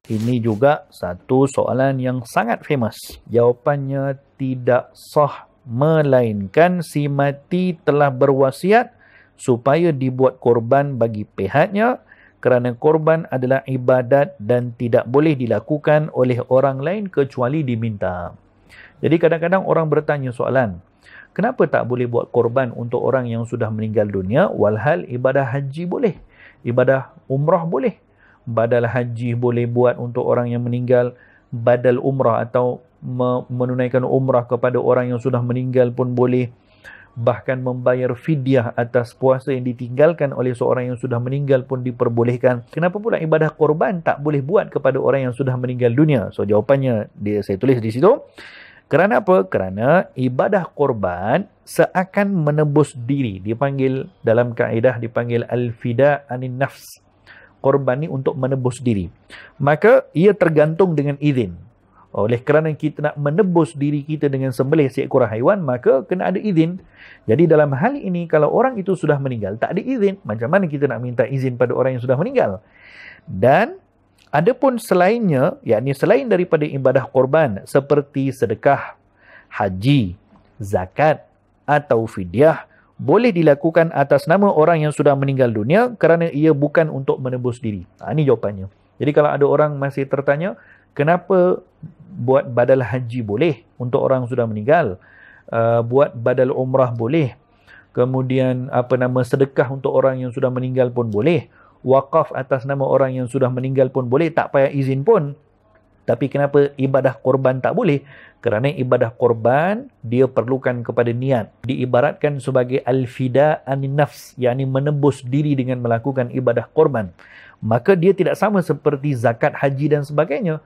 Ini juga satu soalan yang sangat famous. Jawapannya tidak sah, melainkan si mati telah berwasiat supaya dibuat korban bagi pihaknya, kerana korban adalah ibadat dan tidak boleh dilakukan oleh orang lain kecuali diminta. Jadi kadang-kadang orang bertanya soalan, kenapa tak boleh buat korban untuk orang yang sudah meninggal dunia, walhal ibadah haji boleh, ibadah umrah boleh, badal haji boleh buat untuk orang yang meninggal, badal umrah atau menunaikan umrah kepada orang yang sudah meninggal pun boleh, bahkan membayar fidyah atas puasa yang ditinggalkan oleh seorang yang sudah meninggal pun diperbolehkan. Kenapa pula ibadah korban tak boleh buat kepada orang yang sudah meninggal dunia? So jawapannya saya tulis di situ. Kerana apa? Kerana ibadah korban seakan menebus diri. Dipanggil dalam kaedah dipanggil al-fida anin nafs. Korban ni untuk menebus diri. Maka ia tergantung dengan izin. Oleh kerana kita nak menebus diri kita dengan sembelih seekor haiwan, maka kena ada izin. Jadi dalam hal ini kalau orang itu sudah meninggal, tak ada izin, macam mana kita nak minta izin pada orang yang sudah meninggal? Dan adapun selainnya, yakni selain daripada ibadah korban seperti sedekah, haji, zakat atau fidyah, boleh dilakukan atas nama orang yang sudah meninggal dunia kerana ia bukan untuk menebus diri. Ini jawapannya. Jadi kalau ada orang masih tertanya, kenapa buat badal haji boleh untuk orang sudah meninggal, buat badal umrah boleh, kemudian sedekah untuk orang yang sudah meninggal pun boleh, wakaf atas nama orang yang sudah meninggal pun boleh, tak payah izin pun. Tapi kenapa ibadah korban tak boleh? Kerana ibadah korban dia perlukan kepada niat. Diibaratkan sebagai al-fida anin nafs, yakni menebus diri dengan melakukan ibadah korban. Maka dia tidak sama seperti zakat, haji dan sebagainya.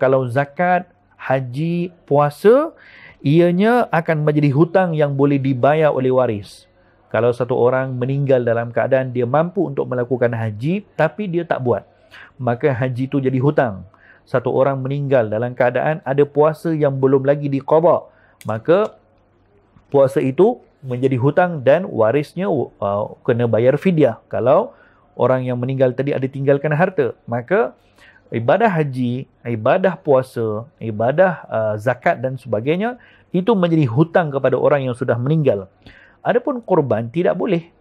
Kalau zakat, haji, puasa, ianya akan menjadi hutang yang boleh dibayar oleh waris. Kalau satu orang meninggal dalam keadaan dia mampu untuk melakukan haji tapi dia tak buat, maka haji itu jadi hutang. Satu orang meninggal dalam keadaan ada puasa yang belum lagi diqada, maka puasa itu menjadi hutang dan warisnya kena bayar fidyah. Kalau orang yang meninggal tadi ada tinggalkan harta, maka ibadah haji, ibadah puasa, ibadah zakat dan sebagainya itu menjadi hutang kepada orang yang sudah meninggal. Adapun korban tidak boleh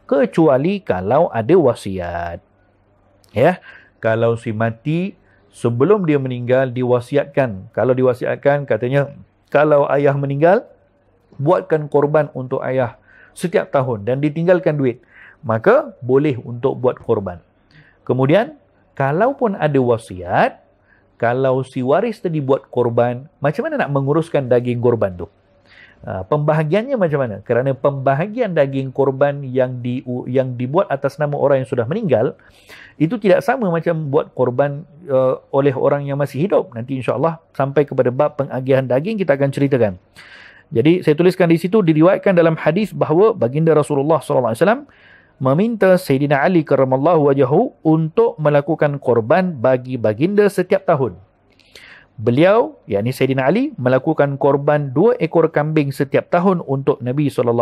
kecuali kalau ada wasiat. Ya, kalau si mati sebelum dia meninggal diwasiatkan. Kalau diwasiatkan katanya kalau ayah meninggal buatkan korban untuk ayah setiap tahun dan ditinggalkan duit, maka boleh untuk buat korban. Kemudian kalaupun ada wasiat, kalau si waris tadi buat korban, macam mana nak menguruskan daging korban tu? Pembahagiannya macam mana? Kerana pembahagian daging korban yang dibuat atas nama orang yang sudah meninggal, itu tidak sama macam buat korban oleh orang yang masih hidup. Nanti insya-Allah sampai kepada bab pengagihan daging kita akan ceritakan. Jadi saya tuliskan di situ, diriwayatkan dalam hadis bahawa baginda Rasulullah SAW meminta Sayyidina Ali karramallahu wajhahu untuk melakukan korban bagi baginda setiap tahun. Beliau, yakni Sayyidina Ali, melakukan korban 2 ekor kambing setiap tahun untuk Nabi SAW.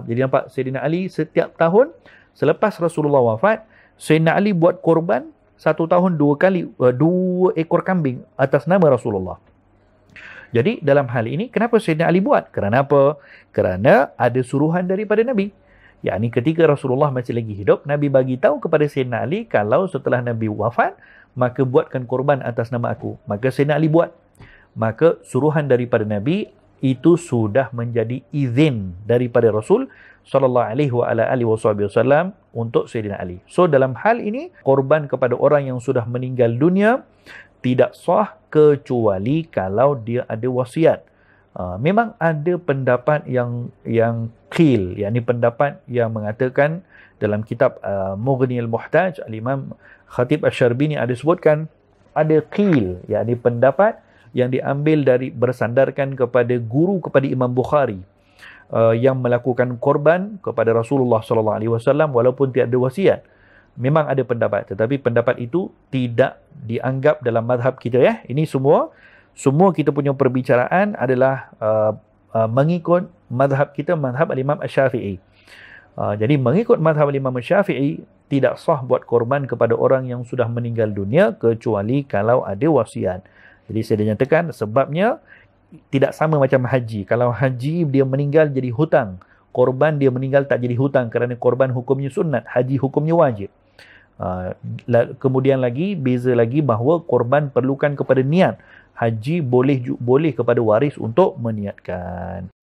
Jadi nampak Sayyidina Ali setiap tahun selepas Rasulullah wafat, Sayyidina Ali buat korban 1 tahun 2 kali 2 ekor kambing atas nama Rasulullah. Jadi dalam hal ini kenapa Sayyidina Ali buat? Kerana apa? Kerana ada suruhan daripada Nabi. Yakni ketika Rasulullah masih lagi hidup, Nabi bagi tahu kepada Sayyidina Ali kalau setelah Nabi wafat, maka buatkan korban atas nama aku. Maka Sayyidina Ali buat. Maka suruhan daripada Nabi itu sudah menjadi izin daripada Rasul sallallahu alaihi wasallam untuk Sayyidina Ali. So dalam hal ini korban kepada orang yang sudah meninggal dunia tidak sah kecuali kalau dia ada wasiat. Memang ada pendapat yang qil, yakni pendapat yang mengatakan dalam kitab Mughni al-Muhtaj, Al-Imam Khatib Asy-Syarbini ada sebutkan ada qil, yakni pendapat yang diambil dari bersandarkan kepada guru kepada Imam Bukhari yang melakukan korban kepada Rasulullah sallallahu alaihi wasallam walaupun tiada wasiat. Memang ada pendapat, tetapi pendapat itu tidak dianggap dalam mazhab kita ya. Ini semua kita punya perbicaraan adalah mengikut mazhab kita, mazhab Imam Asy-Syafi'i. Jadi mengikut mazhab Imam Syafi'i, tidak sah buat korban kepada orang yang sudah meninggal dunia kecuali kalau ada wasiat. Jadi saya dah nyatakan sebabnya tidak sama macam haji. Kalau haji dia meninggal jadi hutang, korban dia meninggal tak jadi hutang kerana korban hukumnya sunat, haji hukumnya wajib. Kemudian lagi beza lagi bahawa korban perlukan kepada niat. Haji boleh kepada waris untuk meniatkan.